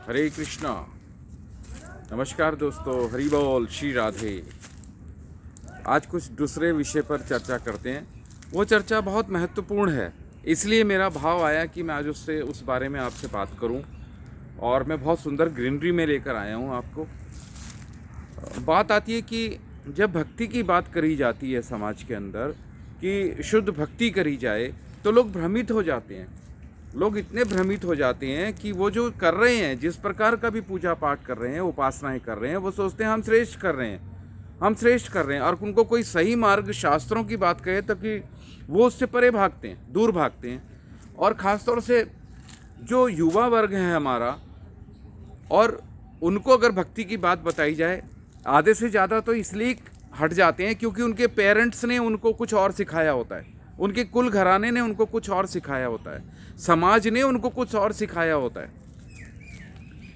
हरे कृष्णा। नमस्कार दोस्तों, हरि बोल, श्री राधे। आज कुछ दूसरे विषय पर चर्चा करते हैं। वो चर्चा बहुत महत्वपूर्ण है, इसलिए मेरा भाव आया कि मैं आज उस बारे में आपसे बात करूं। और मैं बहुत सुंदर ग्रीनरी में लेकर आया हूं आपको। बात आती है कि जब भक्ति की बात करी जाती है समाज के अंदर, कि शुद्ध भक्ति करी जाए, तो लोग भ्रमित हो जाते हैं। लोग इतने भ्रमित हो जाते हैं कि वो जो कर रहे हैं, जिस प्रकार का भी पूजा पाठ कर रहे हैं, उपासनाएं कर रहे हैं, वो सोचते हैं हम श्रेष्ठ कर रहे हैं, हम श्रेष्ठ कर रहे हैं। और उनको कोई सही मार्ग शास्त्रों की बात कहे तो कि वो उससे परे भागते हैं, दूर भागते हैं। और ख़ासतौर से जो युवा वर्ग है हमारा, और उनको अगर भक्ति की बात बताई जाए, आधे से ज़्यादा तो इसलिए हट जाते हैं क्योंकि उनके पेरेंट्स ने उनको कुछ और सिखाया होता है, उनके कुल घराने ने उनको कुछ और सिखाया होता है, समाज ने उनको कुछ और सिखाया होता है,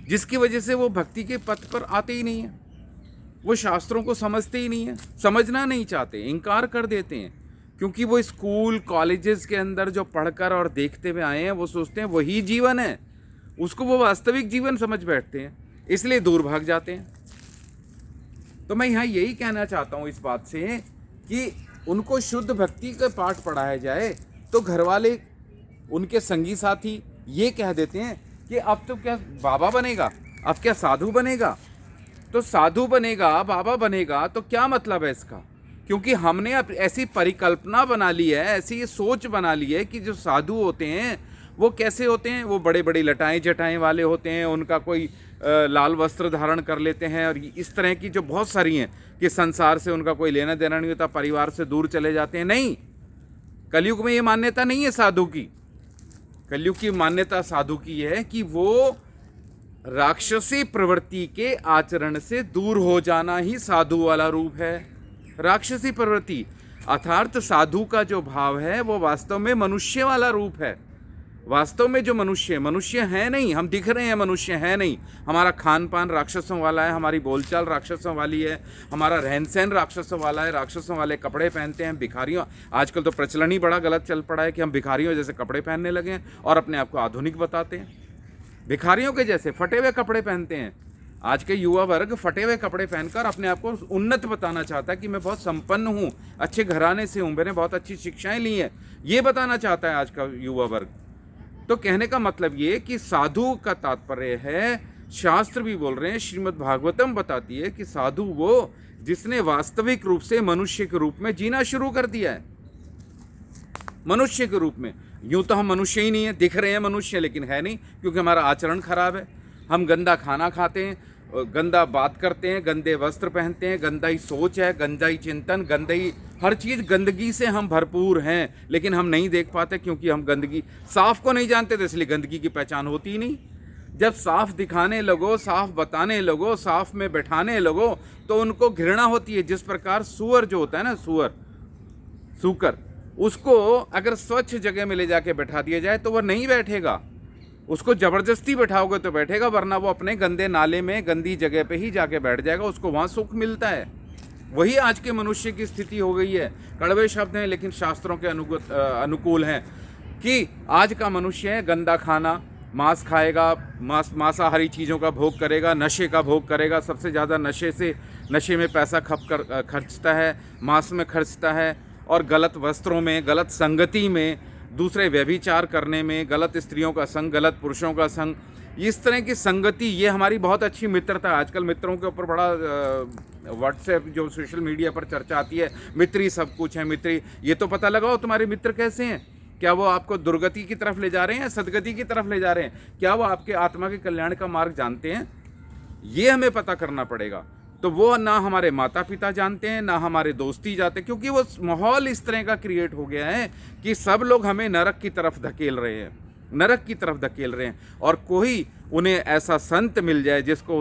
जिसकी वजह से वो भक्ति के पथ पर आते ही नहीं हैं। वो शास्त्रों को समझते ही नहीं हैं, समझना नहीं चाहते, इनकार कर देते हैं। क्योंकि वो स्कूल कॉलेजेस के अंदर जो पढ़कर और देखते हुए आए हैं, वो सोचते हैं वही जीवन है, उसको वो वास्तविक जीवन समझ बैठते हैं, इसलिए दूर भाग जाते हैं। तो मैं यहाँ यही कहना चाहता हूँ इस बात से कि उनको शुद्ध भक्ति का पाठ पढ़ाया जाए, तो घर वाले, उनके संगी साथी ये कह देते हैं कि अब तो क्या बाबा बनेगा, अब क्या साधु बनेगा। तो साधु बनेगा, बाबा बनेगा, तो क्या मतलब है इसका? क्योंकि हमने अब ऐसी परिकल्पना बना ली है, ऐसी ये सोच बना ली है कि जो साधु होते हैं वो कैसे होते हैं, वो बड़े बड़े लटाएं जटाएं वाले होते हैं, उनका कोई लाल वस्त्र धारण कर लेते हैं, और इस तरह की जो बहुत सारी हैं कि संसार से उनका कोई लेना देना नहीं होता, परिवार से दूर चले जाते हैं। नहीं, कलयुग में ये मान्यता नहीं है साधु की। कलयुग की मान्यता साधु की है कि वो राक्षसी प्रवृत्ति के आचरण से दूर हो जाना ही साधु वाला रूप है। राक्षसी प्रवृत्ति अर्थात साधु का जो भाव है वो वास्तव में मनुष्य वाला रूप है। वास्तव में जो मनुष्य है नहीं, हम दिख रहे हैं मनुष्य है नहीं। हमारा खान पान राक्षसों वाला है, हमारी बोलचाल राक्षसों वाली है, हमारा रहन सहन राक्षसों वाला है, राक्षसों वाले कपड़े पहनते हैं, भिखारियों। आजकल तो प्रचलन ही बड़ा गलत चल पड़ा है कि हम भिखारियों जैसे कपड़े पहनने लगे हैं और अपने आप को आधुनिक बताते हैं। भिखारियों के जैसे फटे हुए कपड़े पहनते हैं। आज के युवा वर्ग फटे हुए कपड़े पहनकर अपने आप को उन्नत बताना चाहता है कि मैं बहुत संपन्न हूँ, अच्छे घराने से हूँ, मैंने बहुत अच्छी शिक्षाएं ली हैं, ये बताना चाहता है आज का युवा वर्ग। तो कहने का मतलब ये कि साधु का तात्पर्य है, शास्त्र भी बोल रहे हैं, श्रीमद् भागवतम बताती है कि साधु वो जिसने वास्तविक रूप से मनुष्य के रूप में जीना शुरू कर दिया है। मनुष्य के रूप में, यूं तो हम मनुष्य ही नहीं है, दिख रहे हैं मनुष्य लेकिन है नहीं, क्योंकि हमारा आचरण खराब है। हम गंदा खाना खाते हैं, गंदा बात करते हैं, गंदे वस्त्र पहनते हैं, गंदा ही सोच है, गंदा ही चिंतन, गंदा ही हर चीज़, गंदगी से हम भरपूर हैं। लेकिन हम नहीं देख पाते क्योंकि हम गंदगी साफ को नहीं जानते थे, इसलिए गंदगी की पहचान होती ही नहीं। जब साफ दिखाने लगो, साफ बताने लगो, साफ में बैठाने लगो, तो उनको घृणा होती है। जिस प्रकार सुअर जो होता है ना, सूकर, उसको अगर स्वच्छ जगह में ले जाके बैठा दिया जाए तो वह नहीं बैठेगा, उसको जबरदस्ती बैठाओगे तो बैठेगा, वरना वो अपने गंदे नाले में गंदी जगह पे ही जाके बैठ जाएगा, उसको वहाँ सुख मिलता है। वही आज के मनुष्य की स्थिति हो गई है। कड़वे शब्द हैं लेकिन शास्त्रों के अनुकूल हैं कि आज का मनुष्य है गंदा खाना, मांस खाएगा, मांसाहारी चीज़ों का भोग करेगा, नशे का भोग करेगा, सबसे ज़्यादा नशे में पैसा खर्चता है, मांस में खर्चता है, और गलत वस्त्रों में, गलत संगति में, दूसरे व्यभिचार करने में, गलत स्त्रियों का संग, गलत पुरुषों का संग, इस तरह की संगति, ये हमारी बहुत अच्छी मित्रता। आजकल मित्रों के ऊपर बड़ा व्हाट्सएप जो सोशल मीडिया पर चर्चा आती है, मित्री सब कुछ है, मित्री। ये तो पता लगाओ तुम्हारे मित्र कैसे हैं, क्या वो आपको दुर्गति की तरफ ले जा रहे हैं, सदगति की तरफ ले जा रहे हैं, क्या वो आपके आत्मा के कल्याण का मार्ग जानते हैं, ये हमें पता करना पड़ेगा। तो वो ना हमारे माता पिता जानते हैं, ना हमारे दोस्ती जानते हैं, क्योंकि वो माहौल इस तरह का क्रिएट हो गया है कि सब लोग हमें नरक की तरफ धकेल रहे हैं, नरक की तरफ धकेल रहे हैं। और कोई उन्हें ऐसा संत मिल जाए जिसको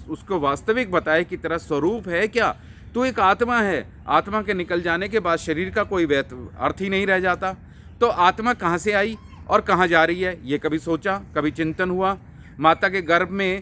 उसको वास्तविक बताए कि तेरा स्वरूप है क्या, तू एक आत्मा है, आत्मा के निकल जाने के बाद शरीर का कोई अर्थ ही नहीं रह जाता। तो आत्मा कहाँ से आई और कहाँ जा रही है, ये कभी सोचा, कभी चिंतन हुआ? माता के गर्भ में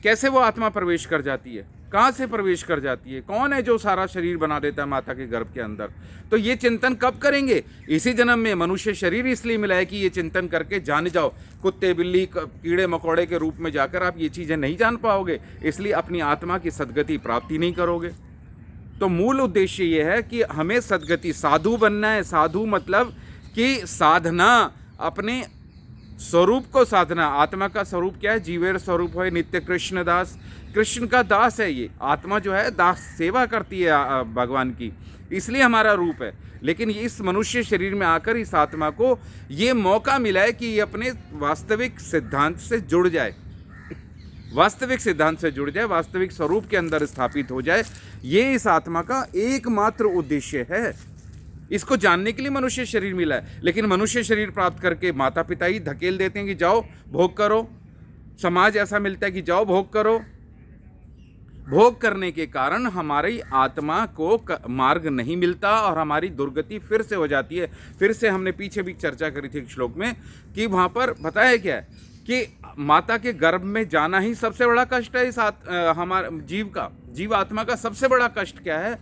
कैसे वो आत्मा प्रवेश कर जाती है, कहाँ से प्रवेश कर जाती है? कौन है जो सारा शरीर बना देता है माता के गर्भ के अंदर? तो ये चिंतन कब करेंगे? इसी जन्म में। मनुष्य शरीर इसलिए मिला है कि ये चिंतन करके जान जाओ। कुत्ते बिल्ली कीड़े मकोड़े के रूप में जाकर आप ये चीज़ें नहीं जान पाओगे, इसलिए अपनी आत्मा की सद्गति प्राप्ति नहीं करोगे। तो मूल उद्देश्य ये है कि हमें सद्गति, साधु बनना है। साधु मतलब कि साधना, अपने स्वरूप को साधना। आत्मा का स्वरूप क्या है? जीवेर स्वरूप है नित्य कृष्ण दास। कृष्ण का दास है ये आत्मा, जो है दास, सेवा करती है भगवान की, इसलिए हमारा रूप है। लेकिन इस मनुष्य शरीर में आकर इस आत्मा को ये मौका मिला है कि ये अपने वास्तविक सिद्धांत से जुड़ जाए, वास्तविक सिद्धांत से जुड़ जाए, वास्तविक स्वरूप के अंदर स्थापित हो जाए। ये इस आत्मा का एकमात्र उद्देश्य है। इसको जानने के लिए मनुष्य शरीर मिला है। लेकिन मनुष्य शरीर प्राप्त करके माता पिता ही धकेल देते हैं कि जाओ भोग करो। समाज ऐसा मिलता है कि जाओ भोग करो। भोग करने के कारण हमारी आत्मा को मार्ग नहीं मिलता और हमारी दुर्गति फिर से हो जाती है। फिर से हमने पीछे भी चर्चा करी थी एक श्लोक में कि वहाँ पर बताया क्या है कि माता के गर्भ में जाना ही सबसे बड़ा कष्ट है। इस हमारे जीव आत्मा का सबसे बड़ा कष्ट क्या है?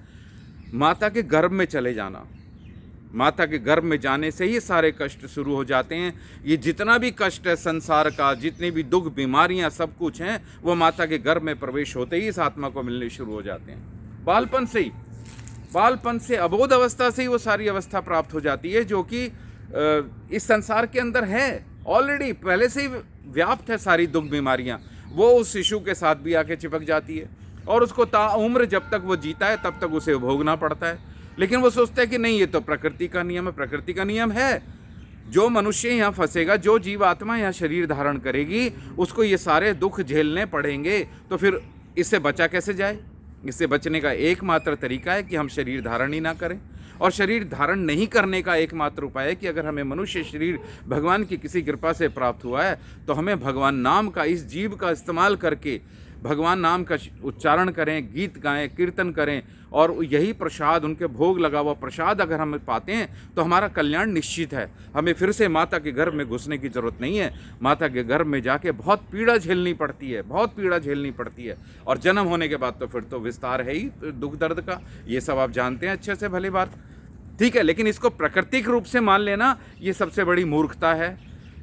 माता के गर्भ में चले जाना। माता के गर्भ में जाने से ही सारे कष्ट शुरू हो जाते हैं। ये जितना भी कष्ट है संसार का, जितने भी दुख बीमारियां सब कुछ हैं, वो माता के गर्भ में प्रवेश होते ही इस आत्मा को मिलने शुरू हो जाते हैं। बालपन से ही, बालपन से, अबोध अवस्था से ही वो सारी अवस्था प्राप्त हो जाती है जो कि इस संसार के अंदर है ऑलरेडी, पहले से ही व्याप्त है सारी दुख बीमारियां। वो उस शिशु के साथ भी आके चिपक जाती है और उसको ताउम्र जब तक वो जीता है तब तक उसे भोगना पड़ता है। लेकिन वो सोचता है कि नहीं, ये तो प्रकृति का नियम है। प्रकृति का नियम है, जो मनुष्य यहाँ फंसेगा, जो जीव आत्मा यहाँ शरीर धारण करेगी, उसको ये सारे दुख झेलने पड़ेंगे। तो फिर इससे बचा कैसे जाए? इससे बचने का एकमात्र तरीका है कि हम शरीर धारण ही ना करें। और शरीर धारण नहीं करने का एकमात्र उपाय है कि अगर हमें मनुष्य शरीर भगवान की किसी कृपा से प्राप्त हुआ है तो हमें भगवान नाम का, इस जीव का इस्तेमाल करके भगवान नाम का उच्चारण करें, गीत गाएं, कीर्तन करें, और यही प्रसाद, उनके भोग लगा हुआ प्रसाद अगर हम पाते हैं तो हमारा कल्याण निश्चित है। हमें फिर से माता के गर्भ में घुसने की ज़रूरत नहीं है। माता के गर्भ में जाके बहुत पीड़ा झेलनी पड़ती है, बहुत पीड़ा झेलनी पड़ती है। और जन्म होने के बाद तो फिर तो विस्तार है ही दुख दर्द का, ये सब आप जानते हैं अच्छे से, भली बात, ठीक है। लेकिन इसको प्राकृतिक रूप से मान लेना, ये सबसे बड़ी मूर्खता है।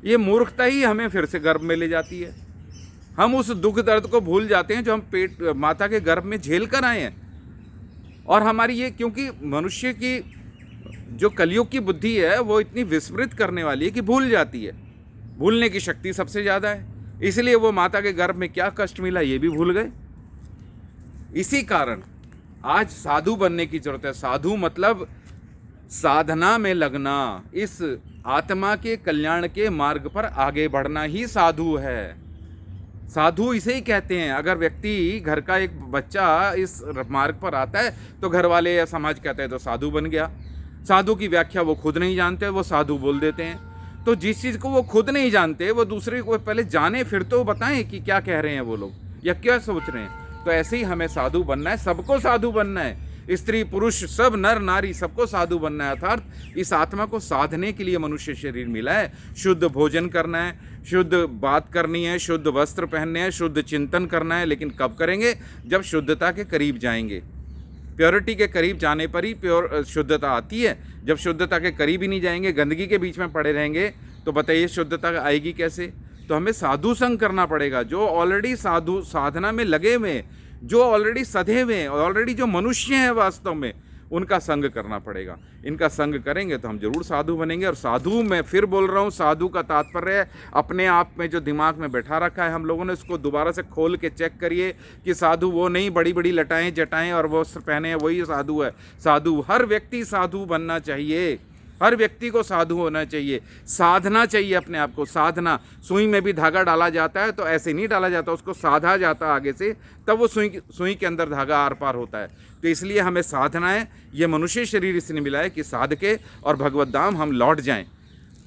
ये मूर्खता ही हमें फिर से गर्भ में ले जाती है। हम उस दुख दर्द को भूल जाते हैं जो हम पेट माता के गर्भ में झेल कर आए हैं। और हमारी ये, क्योंकि मनुष्य की जो कलयुग की बुद्धि है वो इतनी विस्मृत करने वाली है कि भूल जाती है। भूलने की शक्ति सबसे ज़्यादा है, इसलिए वो माता के गर्भ में क्या कष्ट मिला ये भी भूल गए। इसी कारण आज साधु बनने की जरूरत है। साधु मतलब साधना में लगना, इस आत्मा के कल्याण के मार्ग पर आगे बढ़ना ही साधु है। साधु इसे ही कहते हैं। अगर व्यक्ति, घर का एक बच्चा इस मार्ग पर आता है तो घर वाले या समाज कहते हैं तो साधु बन गया। साधु की व्याख्या वो खुद नहीं जानते, वो साधु बोल देते हैं। तो जिस चीज़ को वो खुद नहीं जानते वो दूसरे को पहले जाने, फिर तो बताएं कि क्या कह रहे हैं वो लोग या क्या सोच रहे हैं। तो ऐसे ही हमें साधु बनना है, सबको साधु बनना है। स्त्री पुरुष सब, नर नारी, सबको साधु बनना है। अर्थात इस आत्मा को साधने के लिए मनुष्य शरीर मिला है। शुद्ध भोजन करना है, शुद्ध बात करनी है, शुद्ध वस्त्र पहनने हैं, शुद्ध चिंतन करना है। लेकिन कब करेंगे? जब शुद्धता के करीब जाएंगे। प्योरिटी के करीब जाने पर ही प्योर शुद्धता आती है। जब शुद्धता के करीब ही नहीं जाएंगे, गंदगी के बीच में पड़े रहेंगे, तो बताइए शुद्धता आएगी कैसे? तो हमें साधु संग करना पड़ेगा। जो ऑलरेडी साधु साधना में लगे हुए, जो ऑलरेडी सधे हुए हैं, ऑलरेडी जो मनुष्य हैं वास्तव में, उनका संग करना पड़ेगा। इनका संग करेंगे तो हम जरूर साधु बनेंगे। और साधु, मैं फिर बोल रहा हूँ, साधु का तात्पर्य है अपने आप में जो दिमाग में बैठा रखा है हम लोगों ने, उसको दोबारा से खोल के चेक करिए कि साधु वो नहीं बड़ी बड़ी लटाएं जटाएं और वस्त्र पहने वही साधु है। साधु, हर व्यक्ति साधु बनना चाहिए, हर व्यक्ति को साधु होना चाहिए। साधना चाहिए अपने आप को। साधना, सुई में भी धागा डाला जाता है तो ऐसे नहीं डाला जाता, उसको साधा जाता आगे से, तब वो सुई के अंदर धागा आर पार होता है। तो इसलिए हमें साधना है। ये मनुष्य शरीर इसने मिला है कि साध के और भगवत धाम हम लौट जाएं,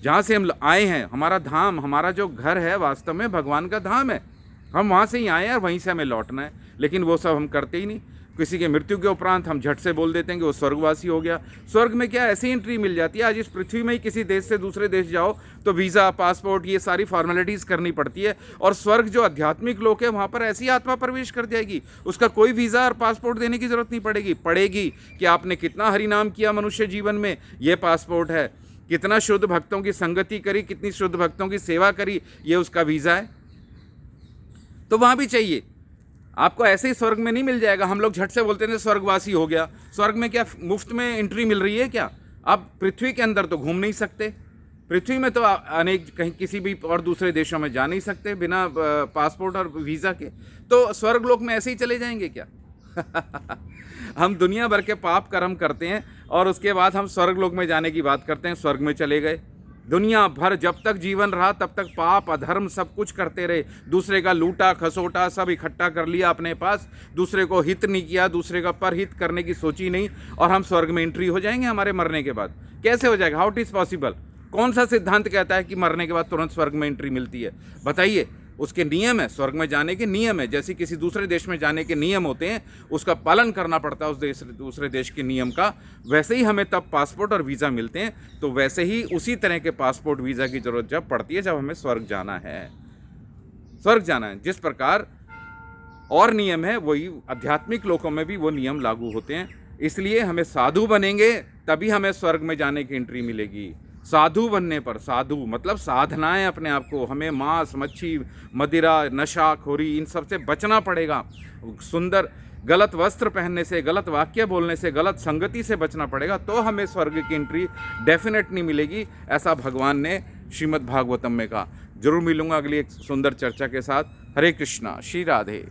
जहाँ से हम आए हैं। हमारा धाम, हमारा जो घर है वास्तव में भगवान का धाम है। हम वहाँ से ही आए हैं और वहीं से हमें लौटना है। लेकिन वो सब हम करते ही नहीं, किसी के मृत्यु के उपरांत हम झट से बोल देते हैं कि वो स्वर्गवासी हो गया। स्वर्ग में क्या ऐसी एंट्री मिल जाती है? आज इस पृथ्वी में ही किसी देश से दूसरे देश जाओ तो वीज़ा, पासपोर्ट, ये सारी फॉर्मेलिटीज़ करनी पड़ती है। और स्वर्ग जो आध्यात्मिक लोक है वहाँ पर ऐसी आत्मा प्रवेश कर जाएगी, उसका कोई वीज़ा और पासपोर्ट देने की ज़रूरत नहीं पड़ेगी कि आपने कितना हरिनाम किया मनुष्य जीवन में, ये पासपोर्ट है। कितना शुद्ध भक्तों की संगति करी, कितनी शुद्ध भक्तों की सेवा करी, ये उसका वीज़ा है। तो वहाँ भी चाहिए आपको, ऐसे ही स्वर्ग में नहीं मिल जाएगा। हम लोग झट से बोलते हैं स्वर्गवासी हो गया। स्वर्ग में क्या मुफ्त में एंट्री मिल रही है क्या? आप पृथ्वी के अंदर तो घूम नहीं सकते, पृथ्वी में तो अनेक कहीं किसी भी और दूसरे देशों में जा नहीं सकते बिना पासपोर्ट और वीज़ा के। तो स्वर्ग लोक में ऐसे ही चले जाएंगे क्या? हम दुनिया भर के पाप कर्म करते हैं और उसके बाद हम स्वर्ग लोक में जाने की बात करते हैं, स्वर्ग में चले गए। दुनिया भर जब तक जीवन रहा तब तक पाप अधर्म सब कुछ करते रहे, दूसरे का लूटा खसोटा सब इकट्ठा कर लिया अपने पास, दूसरे को हित नहीं किया, दूसरे का परहित करने की सोची नहीं, और हम स्वर्ग में एंट्री हो जाएंगे हमारे मरने के बाद? कैसे हो जाएगा? How it is possible? कौन सा सिद्धांत कहता है कि मरने के बाद तुरंत स्वर्ग में एंट्री मिलती है? बताइए। उसके नियम है, स्वर्ग में जाने के नियम है, जैसे किसी दूसरे देश में जाने के नियम होते हैं, उसका पालन करना पड़ता है उस दूसरे देश के नियम का। वैसे ही हमें तब पासपोर्ट और वीज़ा मिलते हैं, तो वैसे ही उसी तरह के पासपोर्ट वीज़ा की ज़रूरत जब पड़ती है जब हमें स्वर्ग जाना है। स्वर्ग जाना है जिस प्रकार और नियम है, वही आध्यात्मिक लोकों में भी वो नियम लागू होते हैं। इसलिए हमें साधु बनेंगे तभी हमें स्वर्ग में जाने की एंट्री मिलेगी। साधु बनने पर, साधु मतलब साधनाएं अपने आप को, हमें मांस मच्छी मदिरा नशाखोरी इन सब से बचना पड़ेगा। सुंदर गलत वस्त्र पहनने से, गलत वाक्य बोलने से, गलत संगति से बचना पड़ेगा, तो हमें स्वर्ग की एंट्री डेफिनेट नहीं मिलेगी। ऐसा भगवान ने श्रीमद् भागवतम में कहा। जरूर मिलूंगा अगली एक सुंदर चर्चा के साथ। हरे कृष्णा, श्री राधे।